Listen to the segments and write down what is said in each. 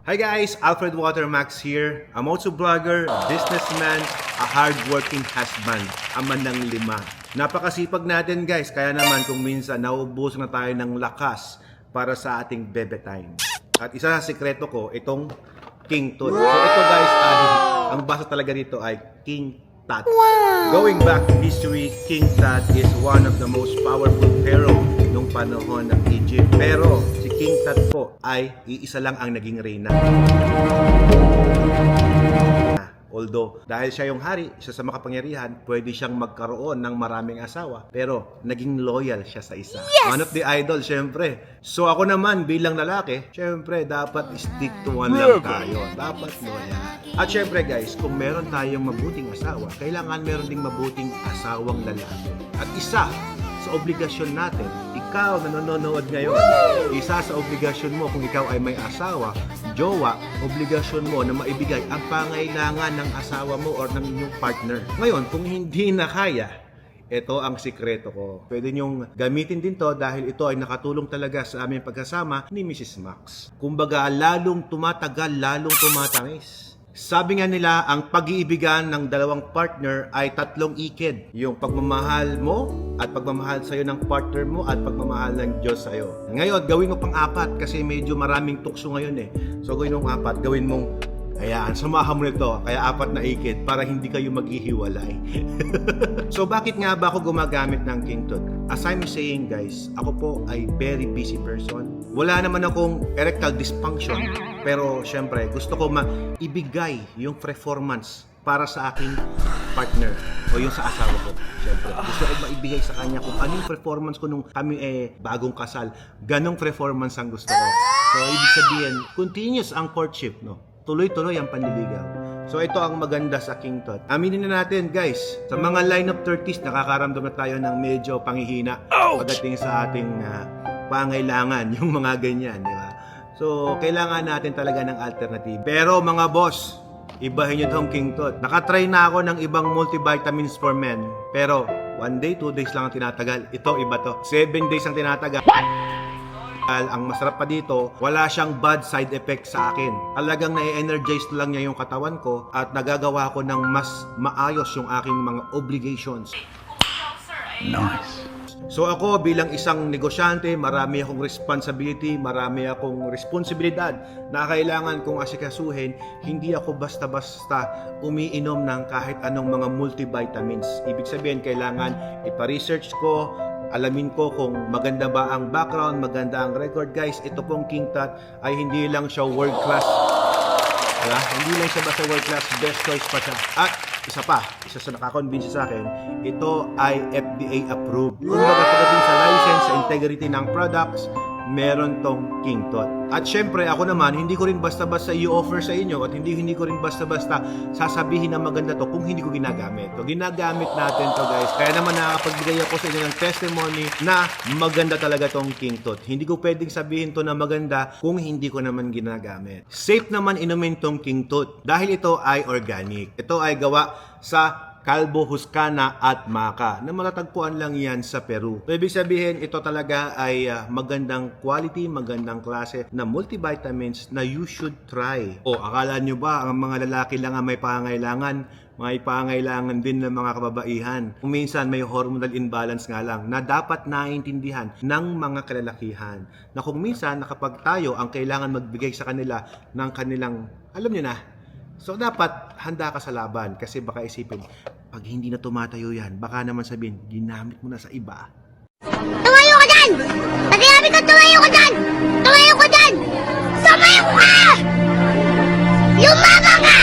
Hi guys, Alfred Watermax here. I'm also vlogger, businessman, a hardworking husband, ama ng 5. Napakasipag natin guys, kaya naman kung minsan nauubos na tayo ng lakas para sa ating bebe time. At isa sa sikreto ko, itong King Tut. So ito guys, ang basa talaga dito ay King Tut. Going back to history, King Tut is one of the most powerful pharaoh nung panahon ng Egypt. Pero si King Tut po ay iisa lang ang naging reyna. Although, dahil siya yung hari, isa sa makapangyarihan, pwede siyang magkaroon ng maraming asawa. Pero, naging loyal siya sa isa. Yes! One of the idol, syempre. So, ako naman, bilang lalaki, syempre, dapat stick to one lang tayo. Dapat loyal. At syempre, guys, kung meron tayong mabuting asawa, kailangan meron ding mabuting asawang lalaki. At isa sa obligasyon natin, ikaw na nanonood ngayon, isa sa obligasyon mo kung ikaw ay may asawa, jowa, obligasyon mo na maibigay ang pangailangan ng asawa mo or ng inyong partner. Ngayon, kung hindi na kaya, ito ang sikreto ko. Pwede nyong gamitin din to dahil ito ay nakatulong talaga sa aming pagkasama ni Mrs. Max. Kumbaga, lalong tumatagal, lalong tumatangis. Sabi nga nila, ang pag-iibigan ng dalawang partner ay 3 ikid. Yung pagmamahal mo at pagmamahal sa'yo ng partner mo at pagmamahal ng Diyos sa'yo. Ngayon, gawin mo pang-4 kasi medyo maraming tukso ngayon eh. So gawin mong 4, gawin mong, ayan, samahan mo nito, kaya 4 na ikid para hindi kayo maghihiwalay. So bakit nga ba ako gumagamit ng King Tut? As I'm saying guys, ako po ay very busy person. Wala naman akong erectile dysfunction. Pero syempre, gusto ko maibigay yung performance para sa aking partner o yung sa asawa ko. Syempre, gusto ko maibigay sa kanya kung anong performance ko nung kami bagong kasal. Ganong performance ang gusto ko. So, ibig sabihin, continuous ang courtship, no? Tuloy-tuloy ang panliligaw. So, ito ang maganda sa King Tut. Aminin na natin, guys, sa mga line of 30s, nakakaramdam na tayo ng medyo panghihina pagdating sa ating pangailangan, yung mga ganyan, di ba? So, kailangan natin talaga ng alternative. Pero mga boss, ibahin nyo itong King Tut. Nakatry na ako ng ibang multivitamins for men. Pero, 1 day, 2 days lang ang tinatagal. Ito, iba to. 7 days ang tinatagal. Ang masarap pa dito, wala siyang bad side effect sa akin. Talagang na-energize lang niya yung katawan ko at nagagawa ko ng mas maayos yung aking mga obligations. Nice. So ako bilang isang negosyante, marami akong responsibility, marami akong responsibilidad na kailangan kong asikasuhin. Hindi ako basta-basta umiinom ng kahit anong mga multivitamins. Ibig sabihin, kailangan ipa-research ko, alamin ko kung maganda ba ang background, maganda ang record. Guys, ito pong King Tut ay hindi lang siya world class. Hindi lang siya basta world class, best choice pa siya. At isa sa nakakonvince sa akin, ito ay FDA approved. Kumbaga pagdating sa license, sa integrity ng products, meron tong King Tut. At syempre, ako naman, hindi ko rin basta-basta i-offer sa inyo at hindi ko rin basta-basta sasabihin na maganda to kung hindi ko ginagamit. So, ginagamit natin to guys. Kaya naman nakapagbigay ako sa inyo ng testimony na maganda talaga tong King Tut. Hindi ko pwedeng sabihin to na maganda kung hindi ko naman ginagamit. Safe naman inumin tong King Tut dahil ito ay organic. Ito ay gawa sa Calvo, Husqvarna at Maca na matatagpuan lang yan sa Peru. So, ibig sabihin, ito talaga ay magandang quality, magandang klase na multivitamins na you should try. O, akala nyo ba ang mga lalaki lang ang may pangailangan din ng mga kababaihan? Kung minsan may hormonal imbalance nga lang na dapat naiintindihan ng mga kalalakihan. Na kung minsan nakapag tayo ang kailangan magbigay sa kanila ng kanilang, alam nyo na, so, dapat handa ka sa laban kasi baka isipin, pag hindi na tumatayo yan, baka naman sabihin, ginamit mo na sa iba. Tumayo ka dyan! Pagkasabi ko, tumayo ka dyan! Tumayo ka dyan! Sumayo ka! Lumaba ka!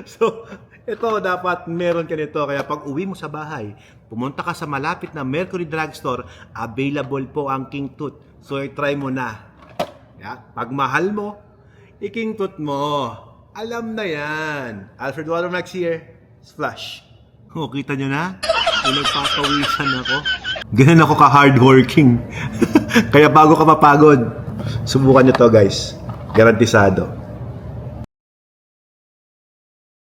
So, ito dapat meron ka nito. Kaya pag uwi mo sa bahay, pumunta ka sa malapit na Mercury Drugstore, available po ang King Tut. So, i-try mo na. Pag mahal mo, i-King Tut mo. Alam na yan. Alfred Watermax here. Splash. O, kita nyo na? Pinagpapawisan ako. Ganun ako ka-hardworking. Kaya bago ka mapagod, subukan nyo to guys. Garantisado.